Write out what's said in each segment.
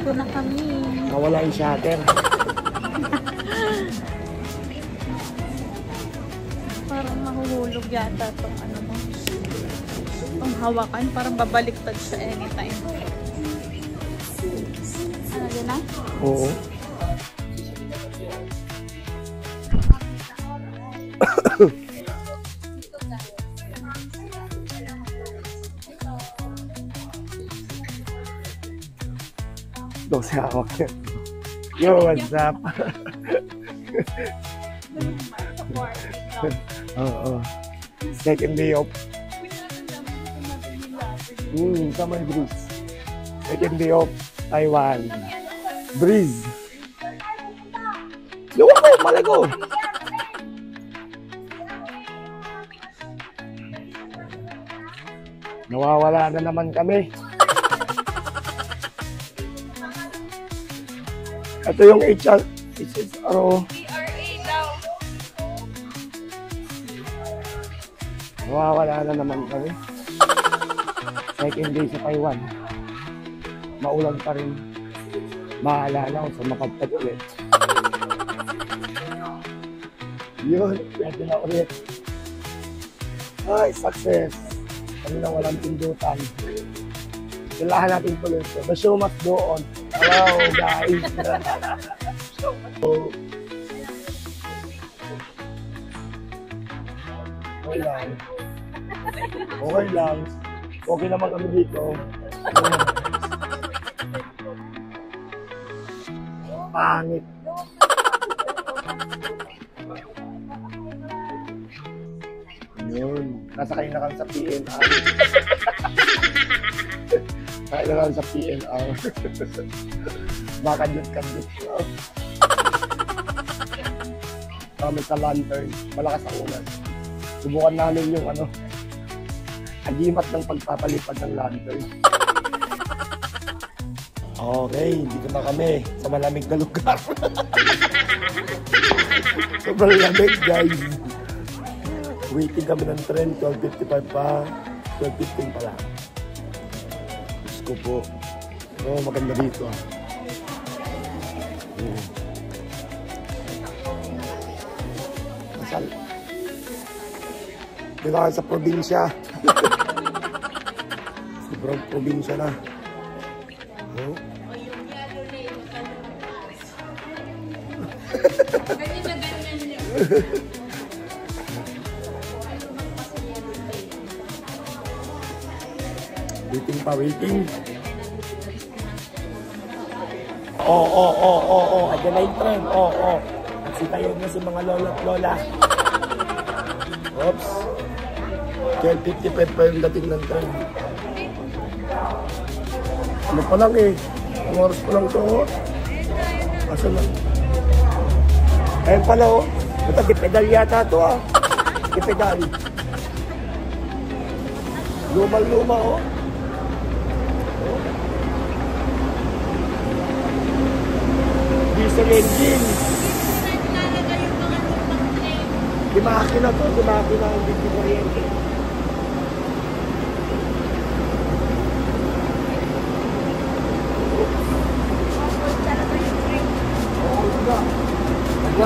Nandito na kami. Nawala yung shutter. Parang mahuhulog yata itong ano mo. Itong hawakan. Parang babaliktad siya anytime. Ano yun na? Oo. Doon hawak yan. Yo, what's up? Oo. Second day off. Summer breeze. Second day off, Taiwan. Breeze. Yo, ako, malay ko. Nawawala na naman kami. Ito yung HSRO. Nawawala na naman kami. Second day sa Taiwan. Maulan pa rin. Maalala ko sa makapag ulit. Yun, pwede na ulit. Ay, success. Kami na walang pindutan. Kailangan natin tuloy ito. The show must go on. Hello, guys. Okay lang. Okay lang. Okay naman kami dito. Pangit. Yun. Nasakay na kami sa PNR. Nasakay na kami sa PNR. Makadit-kadit. Kami sa lantern. Malakas ang ulan. Subukan namin yung agimat ng pagpapalipad ng lantern. Okay, dito na kami sa malamig na lugar. Sobrang lamig, guys. Waiting kami ng tren, 12:55 pa. 12:15 pa lang. Diyos ko po. Oh, maganda dito. Masal. Dito ka sa probinsya. Sobrang probinsya na. Oh. Waiting pa, waiting. Ayan na yung tren. Nagsitayon na si mga lolo at lola. Oops. 12:55 pa yung dating ng tren. Ano pa lang eh. Ang oras pa lang ito. Asa lang. Ayun pala oh. Ito, dipedal yata ito ah. Dipedal. Luma-luma oh. Diesel engine. Di makina to. Di makina ang diesel kuryente.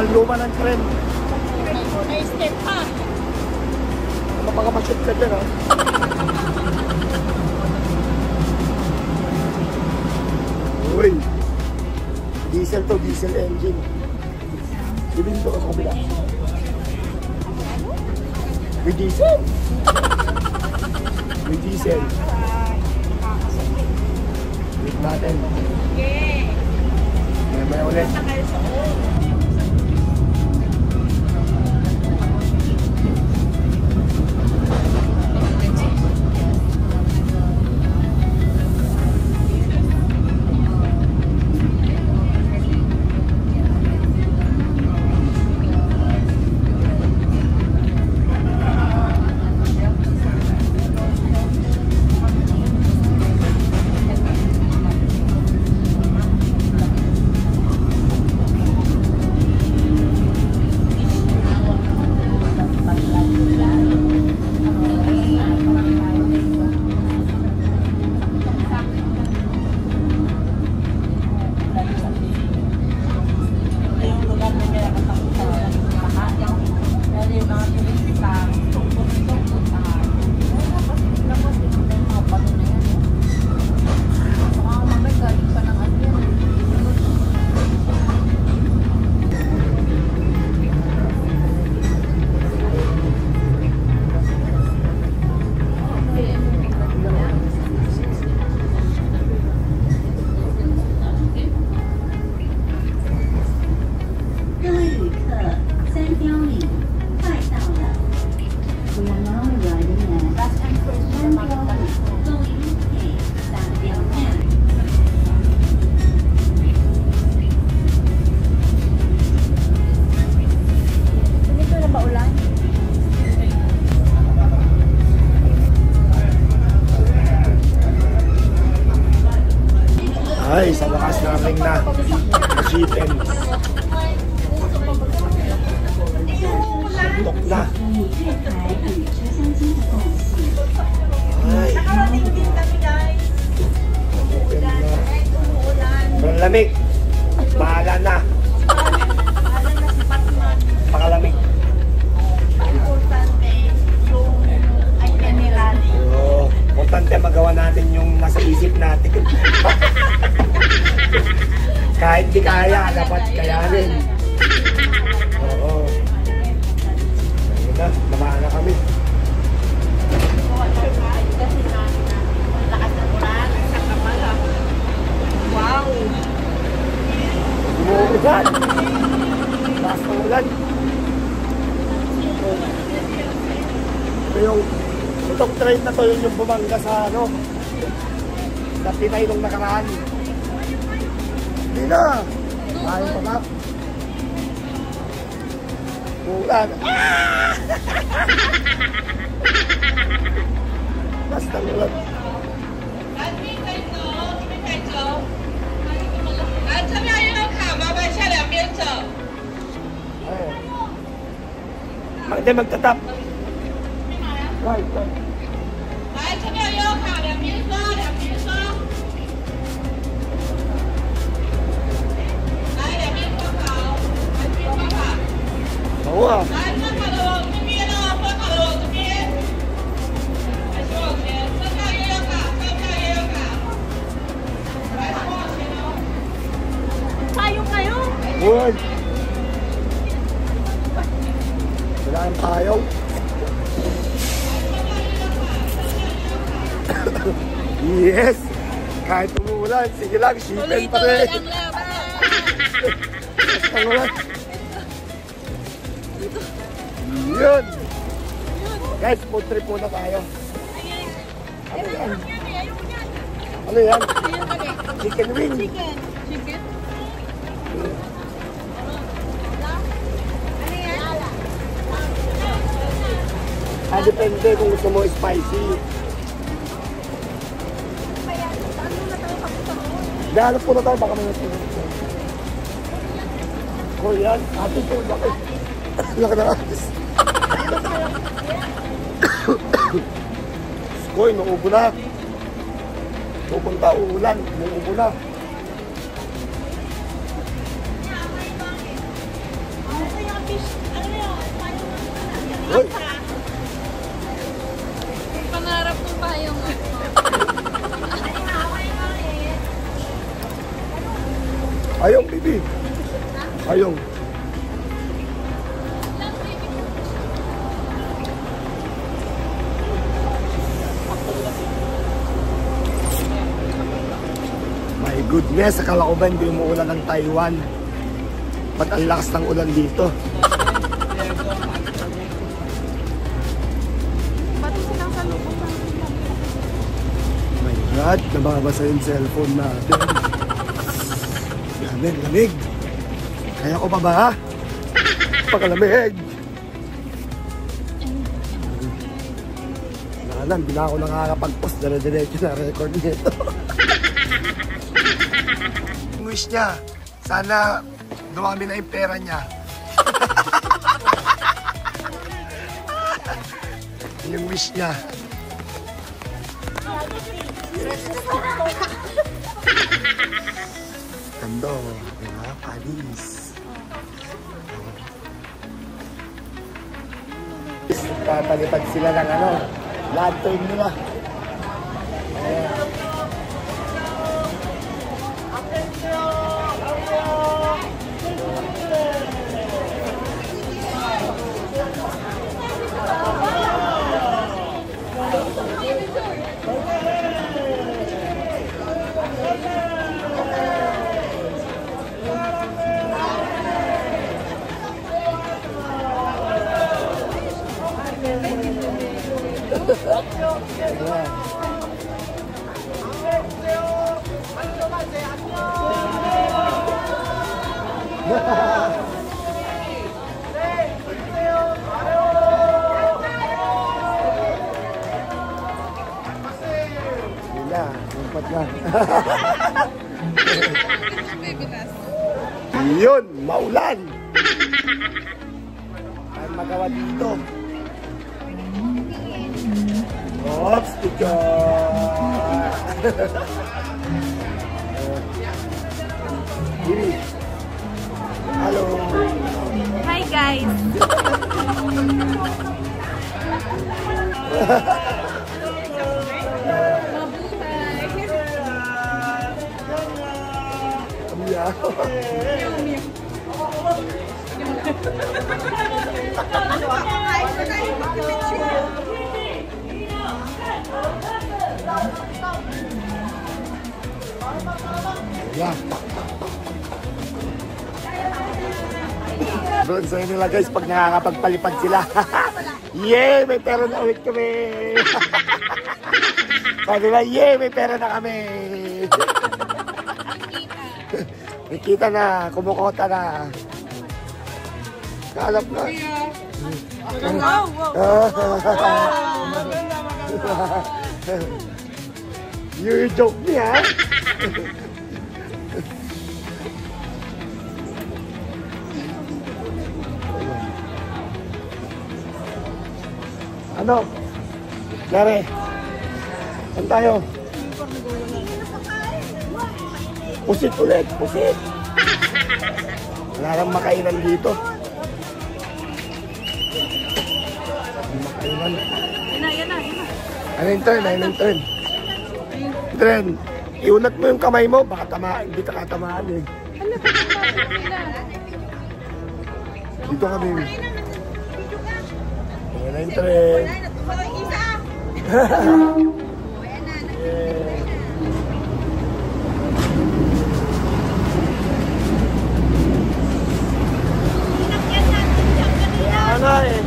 Luma ng tren. May step pa. Mapakamashoot ka dyan, ha? Uy! Diesel to, diesel engine. Ibig ito ka sa kabila. May diesel. May diesel. Wait natin. Okay. May ulit. Tumito na ba ulan? Ay, sa wakas namin na chicken. Suntok na. Ay, Nakarating din kami guys. open na. Umuulan. Ang lamig. Bahala na. Alam na si Batman. Pakalamig. Importante yung itinerary. Oo. Importante magawa natin yung nasa isip natin. Kahit di kaya, dapat kayanin. Oo. Ayun na, lamaan na kami. Wow! Umuulan. Lakas ng ulan. Itong train na to, yun yung bumangga sa sa Pinay nung nakaraan. Hindi na. Ayaw pa ba? Ulan. Basta ulan. Hindi magtatap. Right, right. 来，这边有卡，两边收，两边收。来，两边收好，两边收好。 Oo ah. 来，分卡的往这边哦，分卡的往这边。还是往前，分卡也有卡，分卡也有卡。来，是往前哦。 Tayo kayo! Uy. Wala ang payong. Yes! Kahit umuulan, sige lang, shipen pa rin. ang laban! Ang ulan. Yun! Guys, food trip muna tayo. Ano yan? Ano yan? Chicken wing. Chicken. Chicken? Ah, depende kung gusto mo spicy. Gahanap po na tayo, baka may natulog. Korean, ate po, bakit? Laka na atis. Skoy, nauubo na. Pupunta ulan, nauubo na. Uy, Pangarap ko pa yung ayong, bibi. Ayong. My goodness, akala ko ba hindi umuulan ng Taiwan? Ba't ang lakas ng ulan dito? Pati silang salukutan. My God, nababasa yung cellphone natin. Lamig, lamig. Kaya ko pa ba? Pagkalamig. Wala, hindi na ako nakakapag-post. Dire-diretso na record nito. Yung wish niya, sana dumami na yung pera niya. Yung wish niya. Gando, diba? Paris. Tatalipad sila ng lantern nila. Ayan. Wala, umpat na. Yun, maulan. Ay magawa dito. Oops, picture. Hello. Hi guys! Yeah. Doon sa nila guys, pag nakakapagpalipad sila. Yay! May pera na ulit kami! Sabi nila, yay! May pera na kami! May kita na, kumukota na. Kalap na. You joke me, ha? Ano? Lare? Saan tayo? Pusit ulit, pusit. Wala nang makainan dito. Makainan. Yan na. Ano yung turn? Ano yung turn? Turn. Iunat mo yung kamay mo, baka hindi ka katamaan eh. Dito kami. Ayan na yung turn. Ano eh?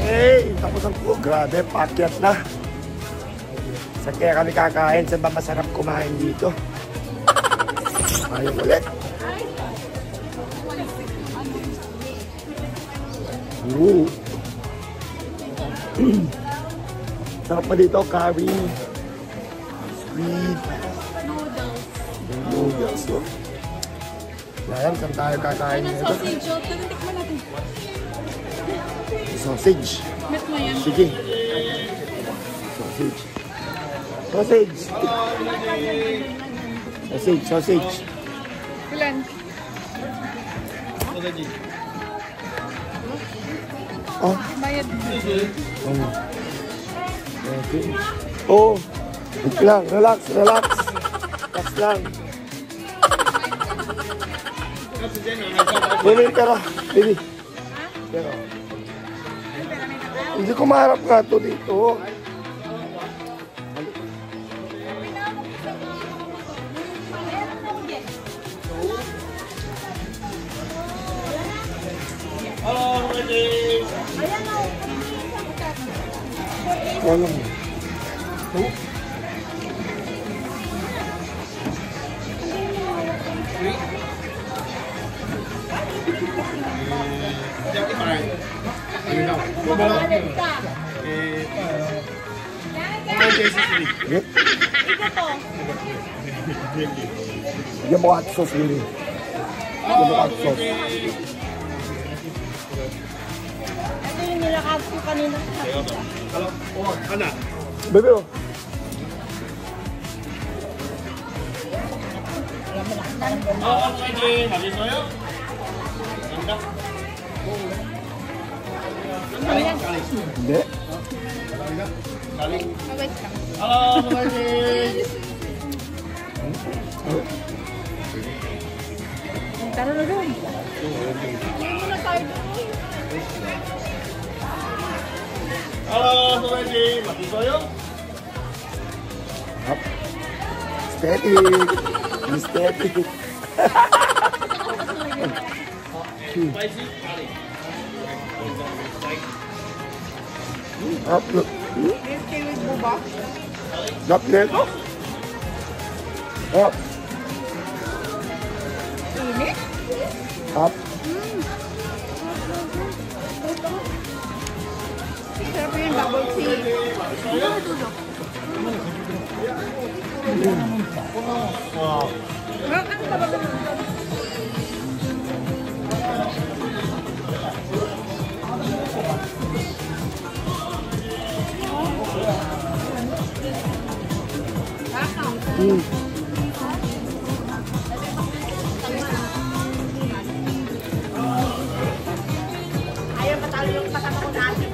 Hey, tapos ang grabe, pakyat na. Sa kaya kami kakain, saan ba masarap kumain dito? Ayaw ulit. Sarap pa dito, curry, squid, noodles. No? Ayan, saan tayo kakain nito? Sausage. Bet mo yan. Sige. Sausage. Sausage. Sausage. Ilan? Oh. Bayad. Okay. Oh. Wait lang. Relax. Relax lang. Baby, pero. Baby. Pero. Hindi ko maharap nga ito dito. Walang mo. Oh. Bigyan mo hot sauce, Lili. Bigyan mo hot sauce. Ito yung nilakad ko kanina. Ana. Bebe, oh. pwede. Habis mo Hindi. Halo, pwede. Tara na doon. Halo, pwede. Matisoyo? Up. Steady. Steady. Spicy? Up. Milky with buba. Up nito. Up. Init. Up. Sarap yung bubble tea. Ano ba ba? Ayaw matalo yung patama ko natin.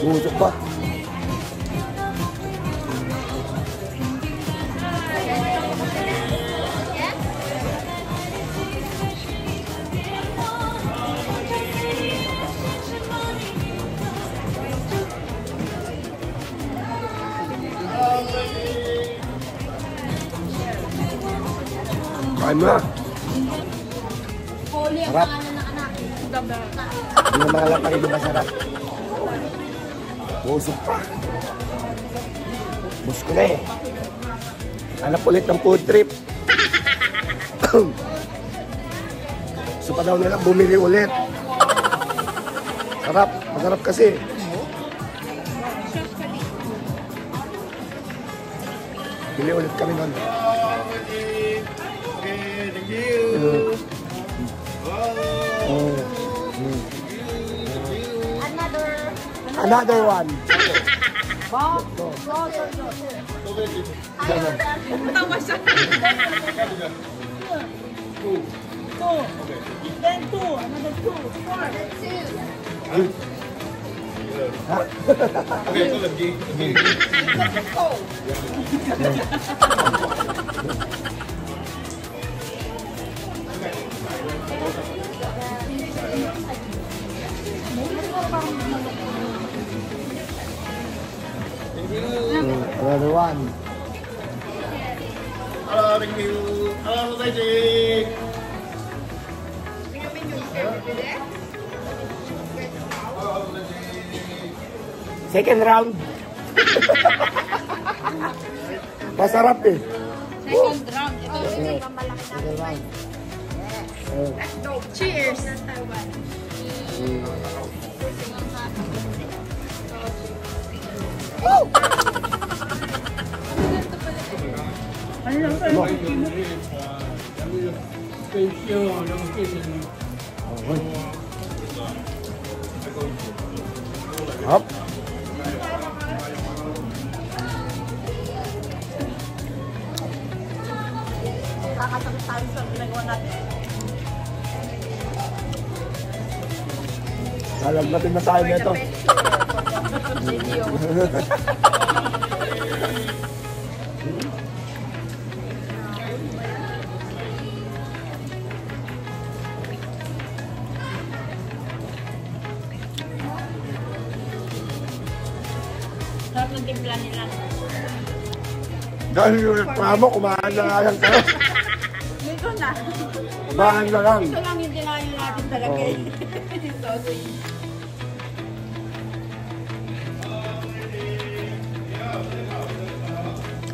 Usok pa. Kain mo na. Sarap. Hindi na makalap ang iba masarap. Usok pa. Bus ko na eh. Hanap ulit ng food trip. Gusto pa daw nila bumili ulit. Sarap. Masarap kasi. Bili ulit kami nun. Another one. Tawa siya. Two. Then two. Another two. Four. Okay, so let's go. Another one. Hello, thank you. Hello, thank you. Second round. Masarap eh. Second round. Ito. Second round. Cheers. Ano lang sa'yo? Hop. Kakasabit tayo sa ginagawa natin. Salagnatin na tayo nito. Sarap ng timpla nila. Dahil yung reklamo, kumahan na nga lang tayo. Dito na. Kumahan na lang. Ito lang yung dinayo natin talaga eh. Sausage.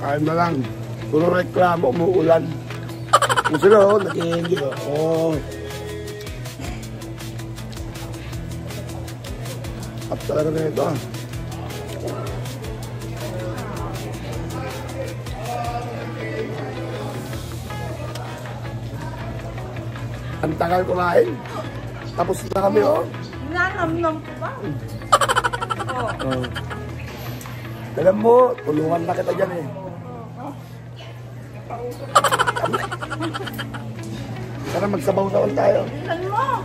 Kain na lang. Puro reklamo, umuulan. Kung sila, nakihingi. Oh. At talaga na ito. Ang tagal kumain. Tapos na kami, oh. Nanamnam ko ba? Oh. Alam mo, tulungan na kita dyan eh. Sana magsabaw-sawan tayo. Ilan mo?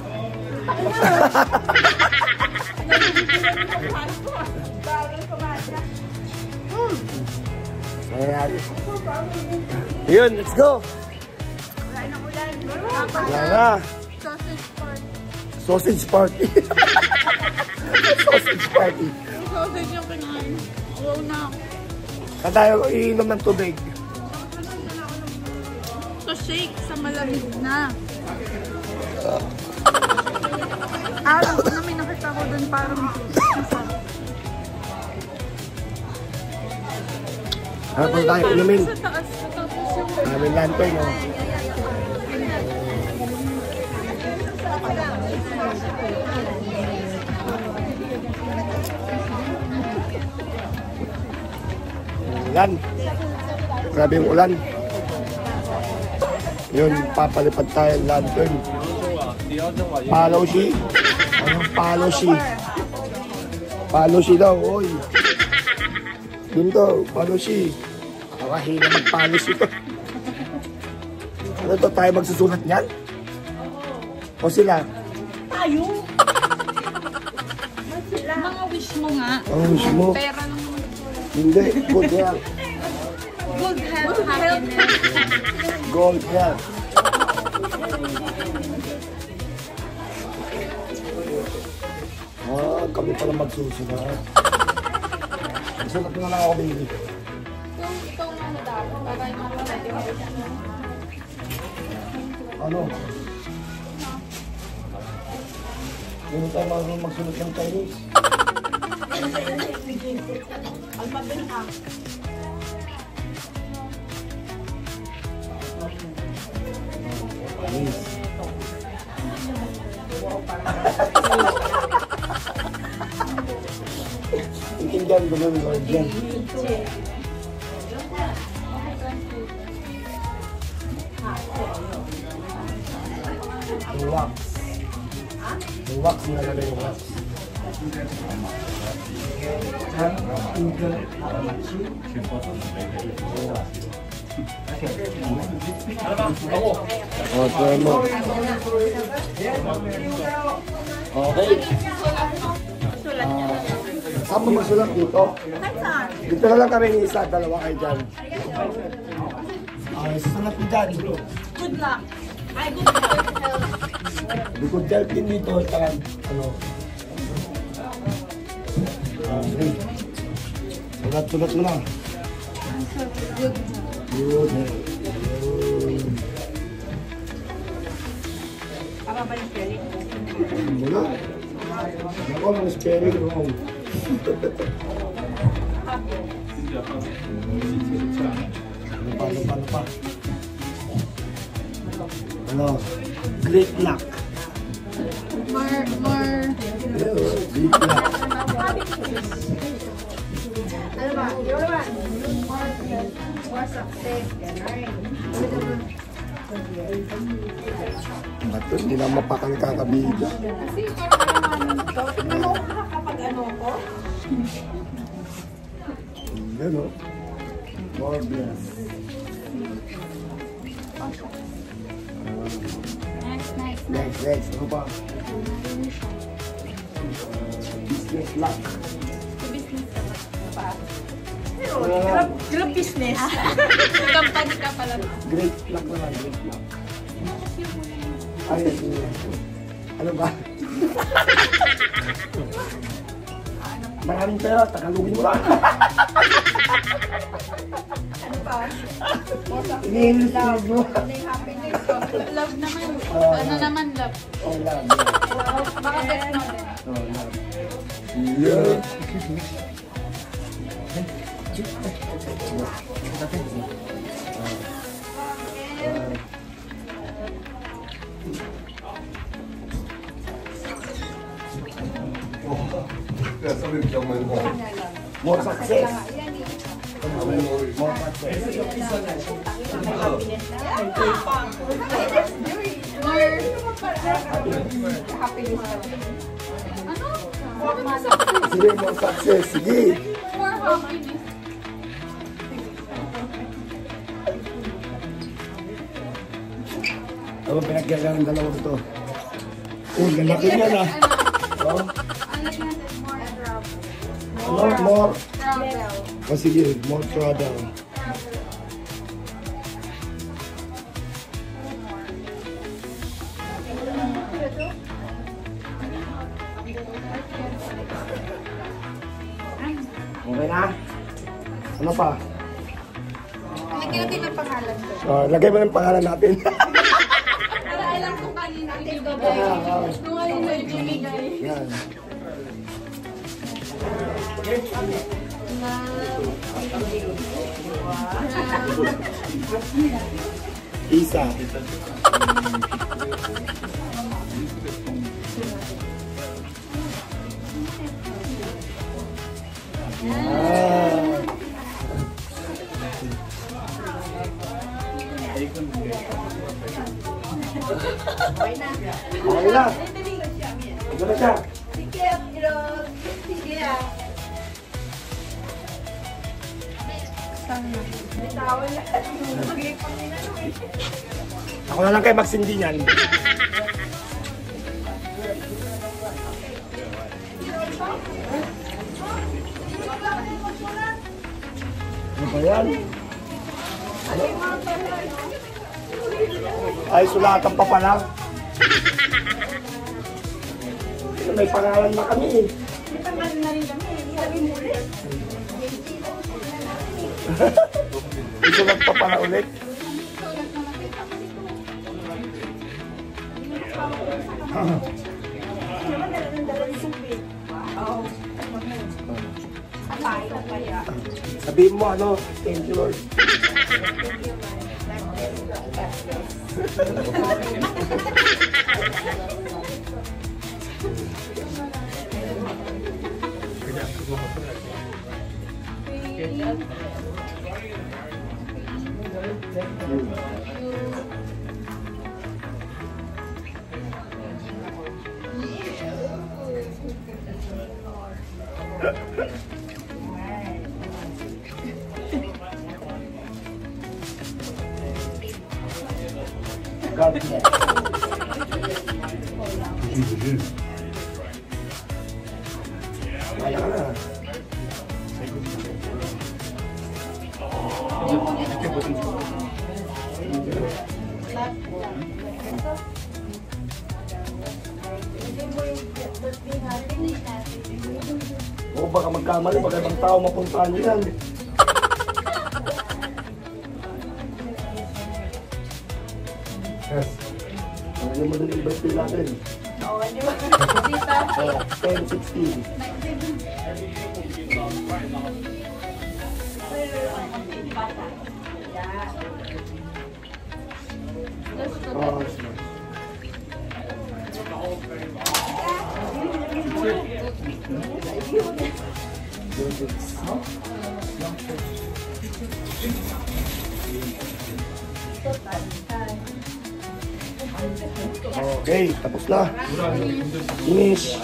Ayan. Yun, let's go. Wala na. Sausage party. Sausage party. Sausage party. Sausage yung kinain. Wow na ako. Saan tayo iinom ng tubig? So shake sa malamig na. Alam ko na may nakita ko dun parang masarap. Ano pa tayo inumin? Sa taas ko tapos yung... May lantern, no? Ulan. Grabe yung ulan. Yun, papalipad tayo ng lantern. Follow she. Anong follow she? Follow she daw, oy. Yun to, follow she. Nakahina mag-follow she to. Ano to, tayo magsusulat niyan? O sila? Tayo! Mga wish mo nga. Ang wish mo? Pera lang naman. Hindi, good health. Good health, happiness. Gold health. Kami pala magsusulat. Magsulat na lang ako, baby. Itong ano daw, bagay mo Ano? Hindi tayo marunong magsulat ng Chinese. Intindihan ko nun, Lord, yan. Yung wax. Yung wax, nilalagay yung wax. Oh, try mo. Okay. Saan mo magsulat dito? Dito na lang kami ng isa, dalawa kayo dyan. Susulat mo dyan. Good luck. Ay, good health. Good health din dito. Ano? Okay. Sulat mo na. Good health. Tama ba yung spelling? Wala. Ako, ang spelling wrong. Ano pa? Ano? Great luck. More. Great luck. Ano ba? Yung naman, more success. Bato, hindi na mapakang kakabida. Kasi parang naman, tignan mo kapag ano ko. Ano? More bless. Next. Ano pa? Business luck. Grab business. Company ka pala. Great luck naman, great luck. Ay, ano ba? Maraming pera, tagalugin mo lang. Ano pa? Ini-English mo. Happiness. Love naman. Ano naman love? Oh, love. Baka best mo din. Oh, love. Yeah. More success. More success. Happiness. Sige, more success. Sige. More happiness. Ano pinagkagalan ng dalawang ito? Oh, lalaki niya na. Oh, more. Oh, sige, more travel. Okay na? Ano pa? Lagyan natin ang pangalan ko. Lagay mo ng pangalan natin. Para alam ko kanina ibigay. Nung ayun na ibigay. Yan. Isa. Okay na. Ito na siya. Sige, Rod. Sige, Bitawan na. Ako na lang kayo magsindi niyan. Ano ba yan? Ano? Ay, sulatan pa pala. May pangalan na kami eh. May pangalan na rin kami. Sabi mo ulit. Isulat pa pala ulit. Sabihin mo ano, thank you Lord. God bless. Kaya ka na. Oo, baka magkamali, baka ibang tao mapuntahan nyo yan. Yes. Ano mo din yung birthday natin? Oo, di ba? 10-16. Oh, okay, tapos na. Finish.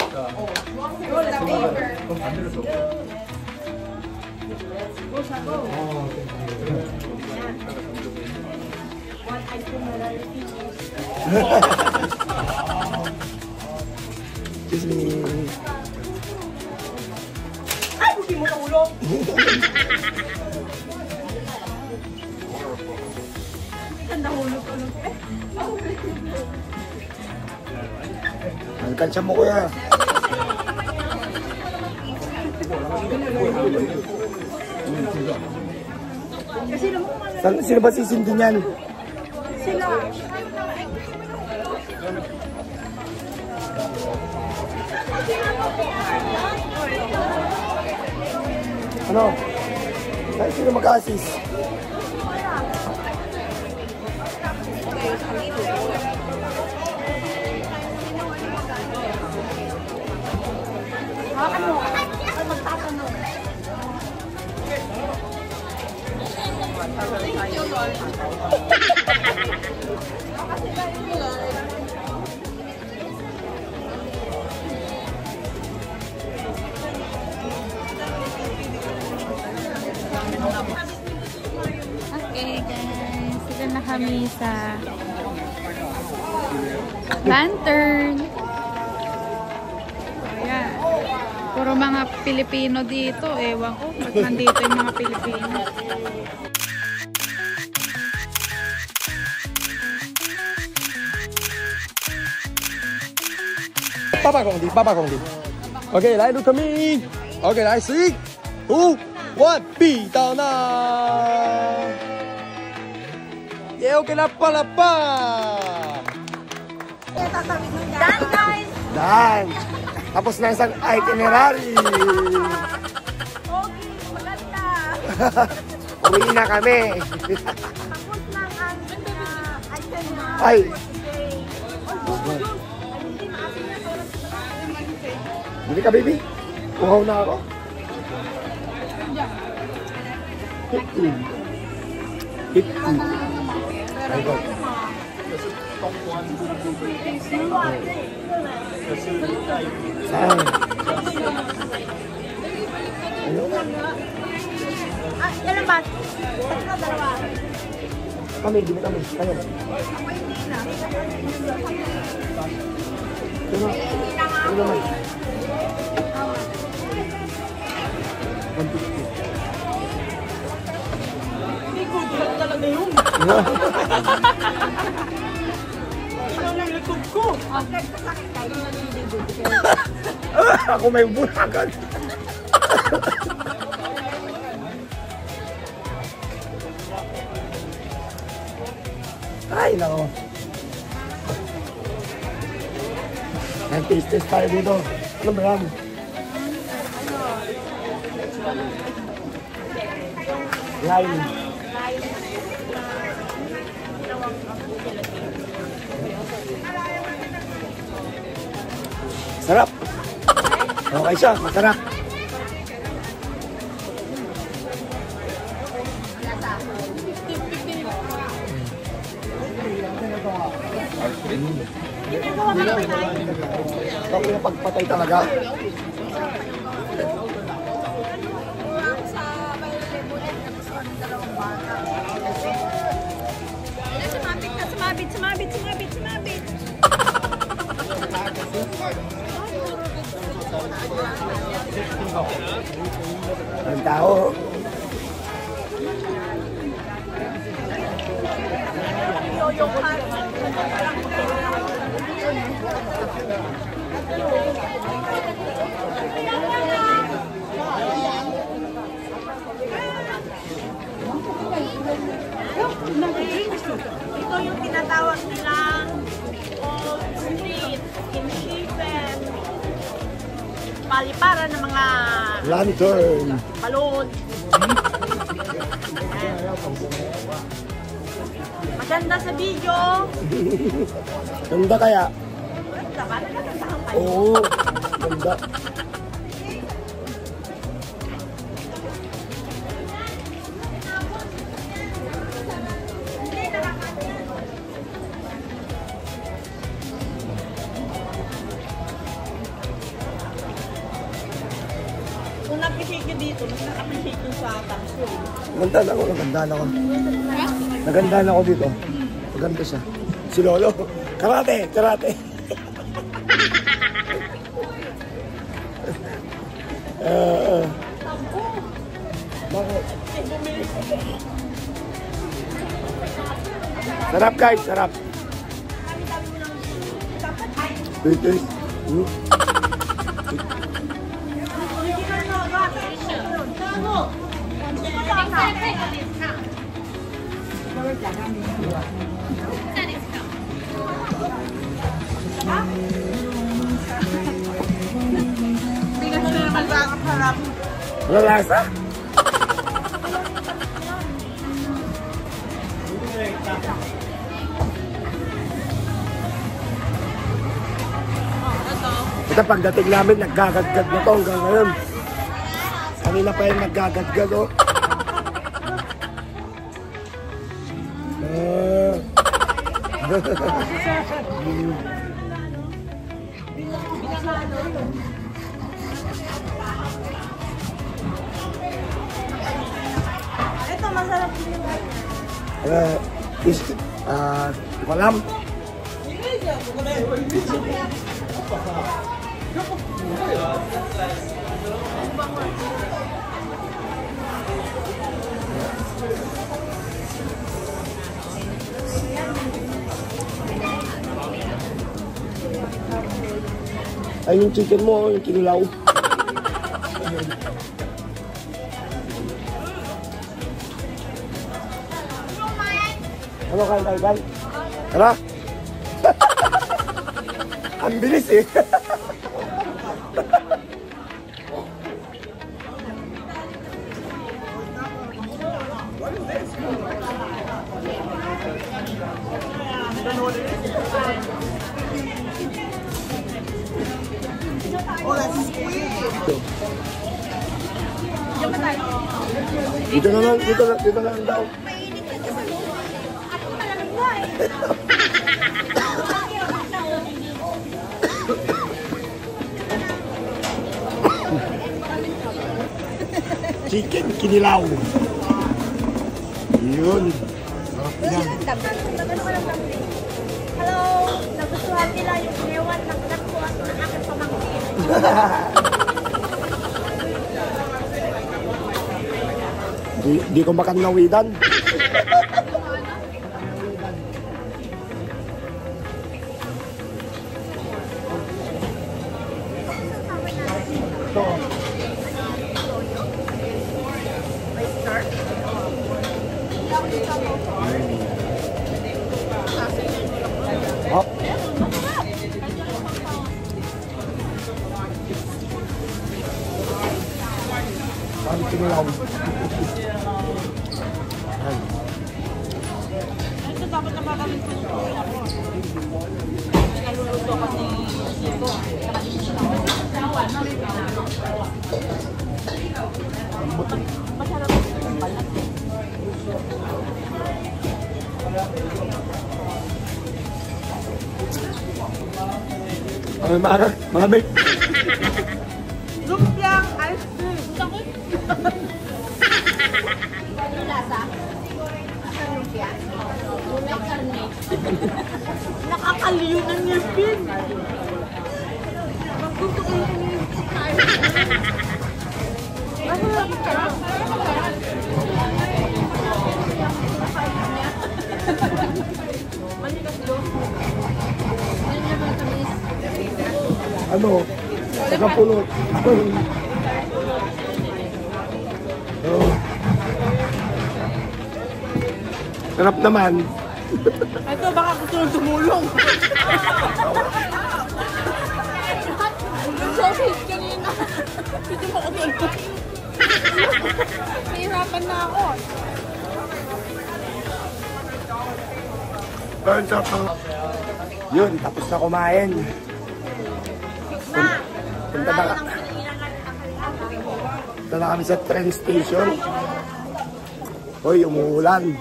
Excuse me. Ay, buti mo na ulo. Ang nahulog-ulog eh. Alkansya mo kuya. Sino ba sisindi niyan? Sila. Ano? Sino mag-assist? Ano? Ay, magtatanong. Okay guys, sila na kami sa lantern. Ayan. Puro mga Pilipino dito. Ewan ko, ba't nandito yung mga Pilipino? Papa Kong Di. Okay, 来 look at me. Okay, 来 sing. 2, 1, bitaw na! Yeo kinapalapa! Done, guys! Done! Tapos na isang itinerary! Okay, maganda! Uwi na kami! Tapos lang ang itinerary Ay! for today. Hindi maasin na to. Bili ka, baby? Uhaw na ako. 15. 50. Ay, go. Saan? Ano? Ilan ba? Tatlo, dalawa. Kami, bili kami. Kayo. Ano? Ano naman? 150. Hindi ko gulat talaga yun. Ano lang likod ko? Ako may bulagan. Ay, nako. Nag-taste tayo dito. Ano ba yan? Lime. Sarap. Okay siya, masarap. Okay na pagpatay talaga. Sumabit. Ang tao. Ito yung tinatawag nilang Old Street, Kinshipen, paliparan ng mga Lantern. balon. Maganda sa video. Ganda kaya? Ganda ba? Nagkakantahan kayo. Oo. Ganda. Kung na-appreciate nyo dito, mas na-appreciate nyo sa Tamsul. Nagandaan ako. Nagandaan ako dito. Maganda siya. Si Lolo. Karate. Bakit? Sarap guys, sarap. Bitis. Bigas na naman sa harap. Wala lasa? Ito pagdating namin, naggagadgad na to hanggang ngayon. Kanina pa yung naggagadgad, oh. Ito, masarap din yung Walam. Ay, yung chicken mo, yung kinilaw. Ano kain? Tara! Ang bilis eh! Dito na lang daw. Chicken kinilaw. Yun. Sarap yan. Hello! Nagustuhan nila yung ewan ng nakuha ng aking pamangkin. Di ko makanawidan. Ito. Hop. Ang kinilaw. Ito dapat na makawin ko yung kuya ko. Naluluto ko ni Sibo. Masarap yung balat. Ay, malamig. Lumpiang ice cream. Ano lasa? Lumpia? May karne. Nakakaliw ng ngipin. Magtutuin ko yung Ano? Nakapulot. Oh. Sarap naman. ito baka gusto nang tumulong. Sausage kanina. Ito mo ako. Nahirapan na ako. Turns up. Yun, tapos na kumain. Punta na kami sa train station. Hoy, umuulan.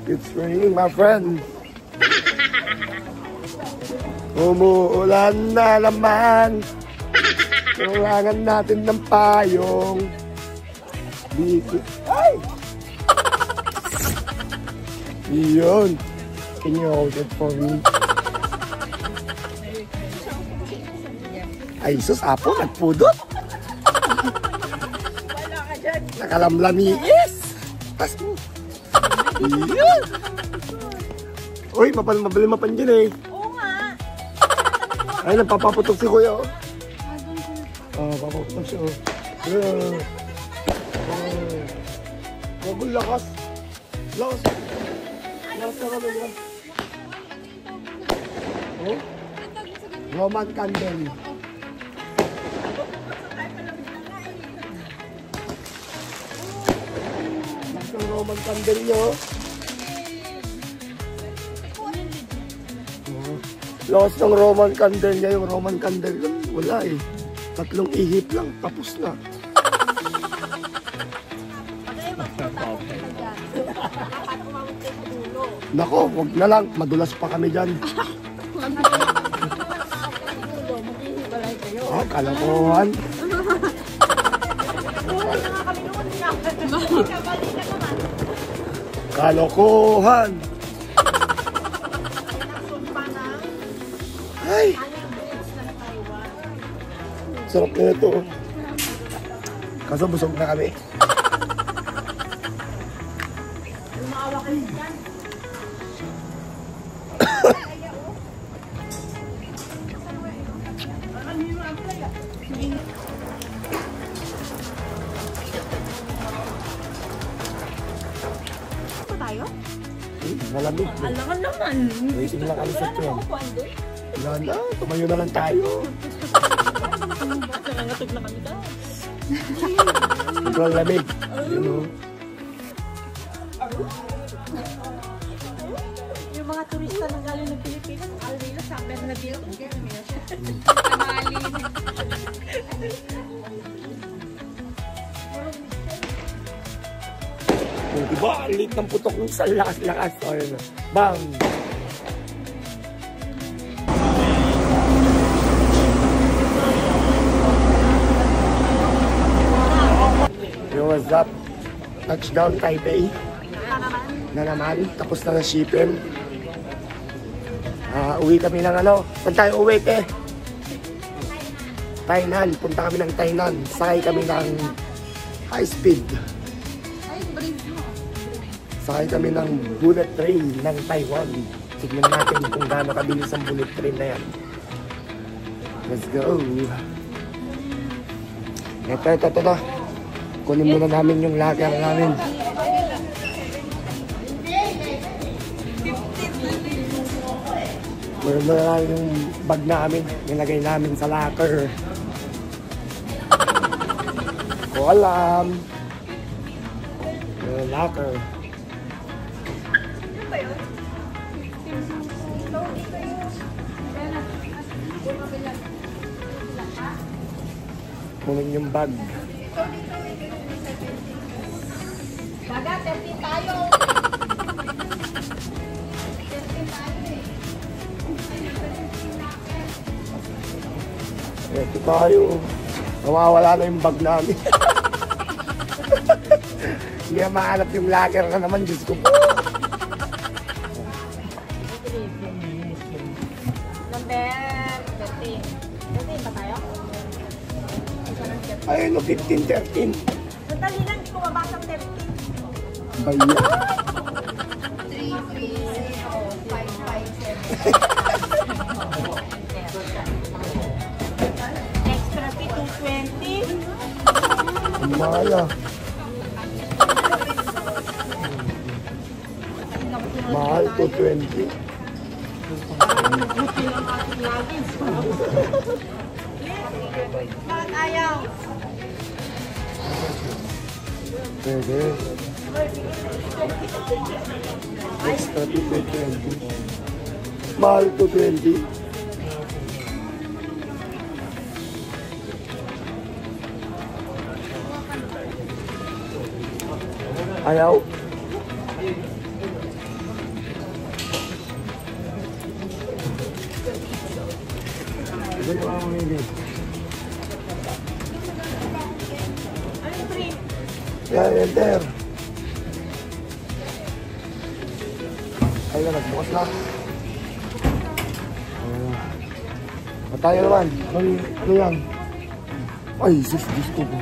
It's raining, my friend. Umuulan na naman. Kailangan natin ng payong. Dito. Ay! Yun. Can you hold it for me? Ay, sus, apo, nagpudot. Nakalamlamiis. Tas mo. Yun. Uy, mabali mapan dyan eh. Oo nga. Ay, nagpapaputok si kuya, oh. Papaputok siya, oh. Wag ang lakas. Lakas. Lakas na kami yan. Oh? Roman candle. Lakas ng Roman candle nyo. Lakas ng Roman candle niya. Yung Roman candle lang, wala eh. 3 ihip lang, tapos na. Nako, wag na lang. Madulas pa kami dyan. Ah, kalokohan. Kalokohan. Ay. Sarap na ito. Kaso busog na kami. Tayo? Malamig. Alangan naman. Waiting lang kami sa Wala train. naman upuan doon. Wala na, tumayo na lang tayo. Nangangatog na kami dahil. Sobrang lamig. You know? Yung mga turista na galing ng Pilipinas, alwila summer na dito. Oh, diba? Ang liit ng putok ng sa lakas-lakas. O, yun na. Bang! Yo, what's up? Touchdown Taipei. Na naman. Tapos na ng shipping. Uwi kami ng ano. Saan tayo uwi, te? Tainan. Punta kami ng Tainan. Sakay kami ng high speed. Sakay kami ng bullet train ng Taiwan. Tignan natin kung gaano kabilis ang bullet train na yan. Let's go! Ito. Kunin muna namin yung locker namin. Kunin muna namin yung bag namin. Nilagay namin sa locker. Ko alam. Yung locker. Kunin yung bag. Baga, 13 tayo. Ito tayo. Nawawala na yung bag namin. Hindi na mahanap yung locker na naman. Diyos ko po. Number 13. 13 ba tayo? Ayun o, 15, 13. Sandali lang, hindi ko mabasang 13. Bayan. 3, 5, 5, 7. Extra fee, 220. Maya. Mahal to 20. Bakit ayaw? Pwede. Extra to 20. Mahal to 20. Ayaw. Ano ba ang hindi? Yan, enter. Ay na, nagbukas na. Tayo naman. Ano yan? Ay, sus, Diyos ko po.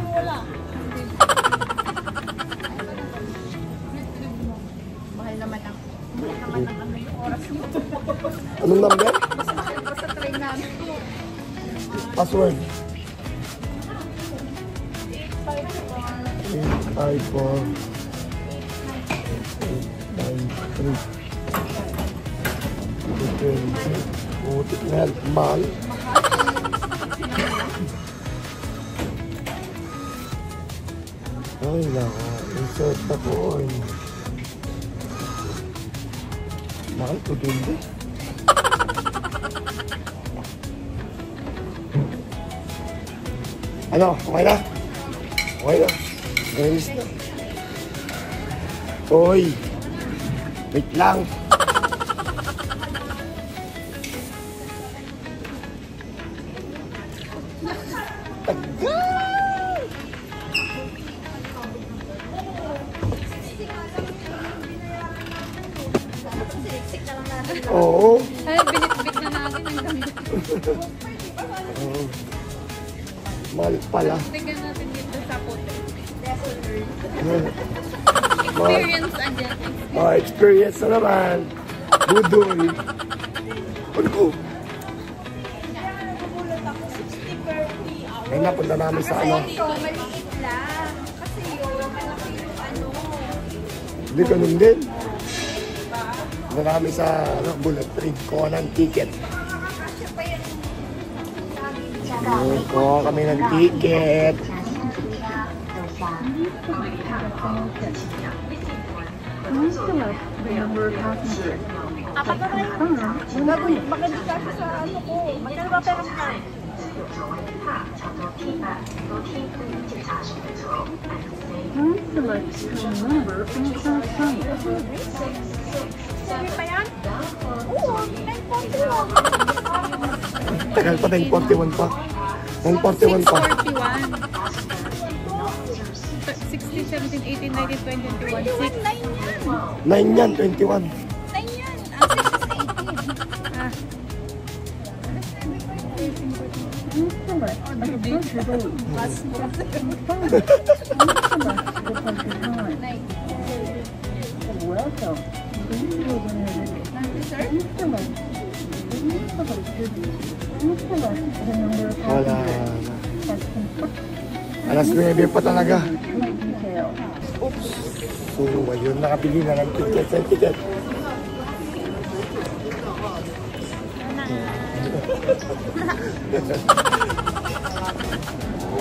Mahal naman ang oras mo. Anong number? Basta train namin. Password. 854 893. Putik na yan. Mahal. Ay, naka. Insert na po. Mahal ko din din. Ano? Okay na? Okay na. Ayos na. Hoy! Wait lang. Tagal! Siksik na lang natin. Oo. Ay, binitbit na natin ang ganda. Oo. Mahal pala. Tignan natin dito sa puti. Mahal. Experience agad. Experience na naman. Budoy. Ano ko? Ay, napunta namin sa ano. Ito, maliit lang. Kasi yun, malaki yung ano. Hindi ganun din. Muna kami sa bullet train. Kuha ng ticket. Kuha kami ng ticket. Bakit kasi sa ano ko? Magkano ba pera mo? Sabi pa yan? Oo, 941. Tagal pa, 941 pa. 941 pa. 641. 16, 17, 18, 19, 20, 21. 6. 9 yan, 21. 9 yan. Ah, 6 is 18. Ah. Wala na. Alas 9 pa talaga. So, ayun, nakabili na ng ticket sa ticket.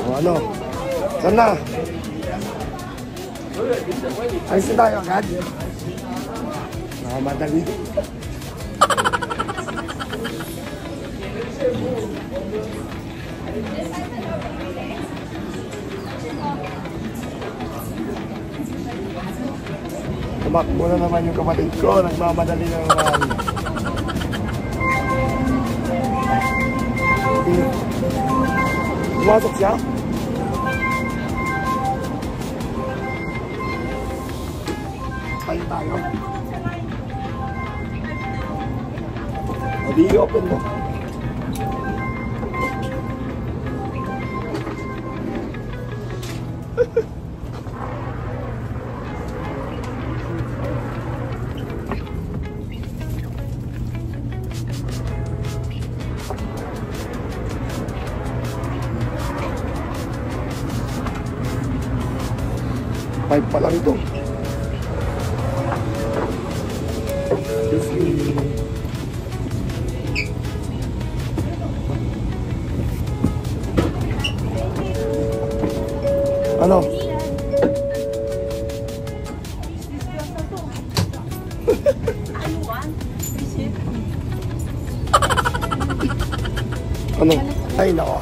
O, ano? Saan na? Ayos na tayo agad. Nakamadali. Tumakbo na naman yung kapatid ko. Nagmamadali na naman. Pumasok siya? Tayo tayo. O di open mo. Five pa lang ito. Ano? Ano? Ay, nako.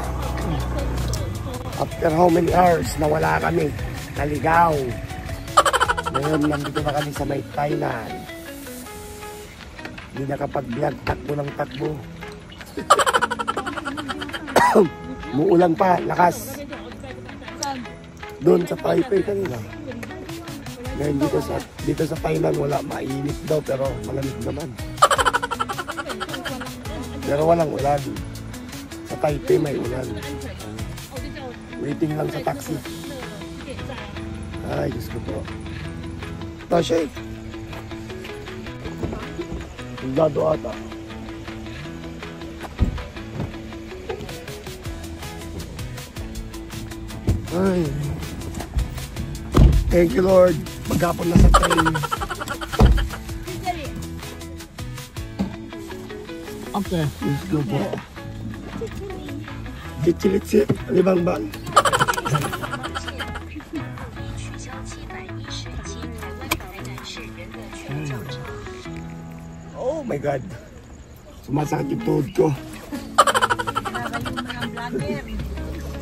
After how many hours nawala kami? Naligaw. Ngayon, nandito na kami sa may Thailand. Hindi nakapag-vlog, takbo ng takbo. Muulan pa, lakas. Doon sa Taipei kanina. Ngayon dito sa Thailand, wala, mainit daw pero malamig naman. Pero walang ulan. Sa Taipei may ulan. Waiting lang sa taxi. Ay, Diyos ko po. Tasha eh. Sundado ata. Ay. Thank you, Lord. Maghapon na sa train. Okay. Diyos ko po. Chichilitsit. Libang-bang. Oh my God. Sumasakit yung tuhod ko.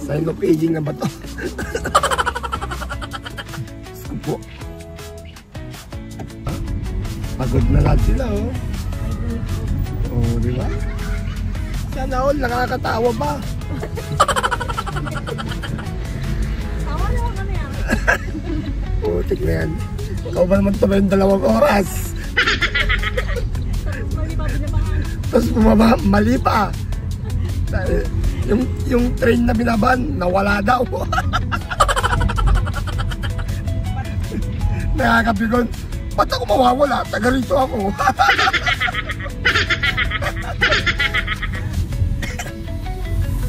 Sign of aging na ba ito? Supo. Pagod na lahat sila, oh. Oh, di ba? Sana all, nakakatawa pa. Tawa na ako kami ah. Putik na yan. Ikaw ba naman tuloy yung 2 oras? Tapos bumaba, mali pa. Yung train na binaban, nawala daw. Nakakapigon. Ba't ako mawawala? Taga rito ako.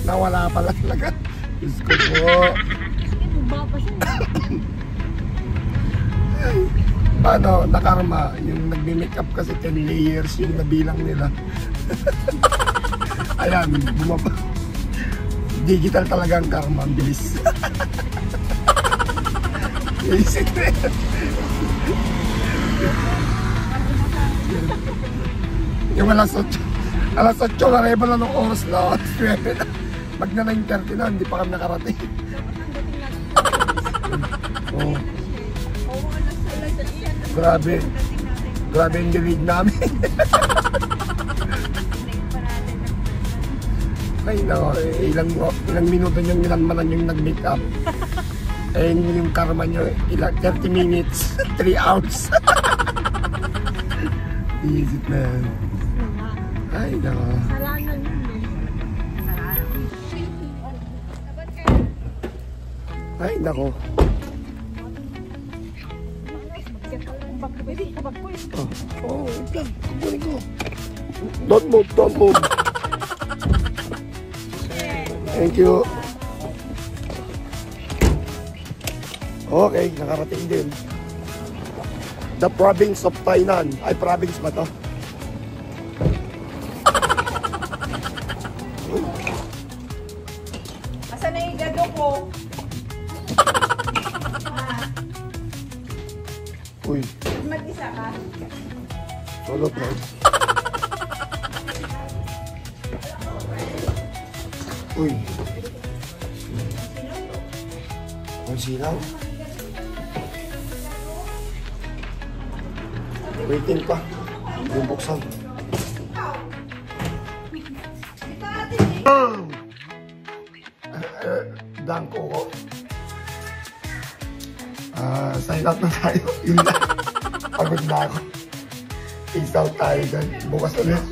Nawala pala talaga. Diyos ko po. paano, nakarma. Yung nagme-makeup kasi 10 layers yung nabilang nila. Ayan, bumaba. Digital talaga ang karma, ang bilis. Isip na yan. Yung alas 8 marebo na nung oras na. Mag na 9:30 na, hindi pa kami nakarating. Oh. Grabe. Grabe yung dilig namin. Ay no, ilang minuto nyo nilanmanan yung nag-make up. Eh yung karma nyo, 30 minutes, 3 hours. Isip na yan. Ay no. Salanan yun eh. Ay nako. Oh, wait lang. Kukunin ko. Don't move, don't move. Thank you. Okay, nakarating din. The province of Tainan. Ay, province ba to? Asan na yung gado ko? Uy, Mag-isa ka? solo drive. Uy. Ang silaw. Waiting pa. Bubuksan. Dangko ko. Sign up na tayo. Yun na. Pagod na ako. Peace out tayo dyan. Bukas ulit.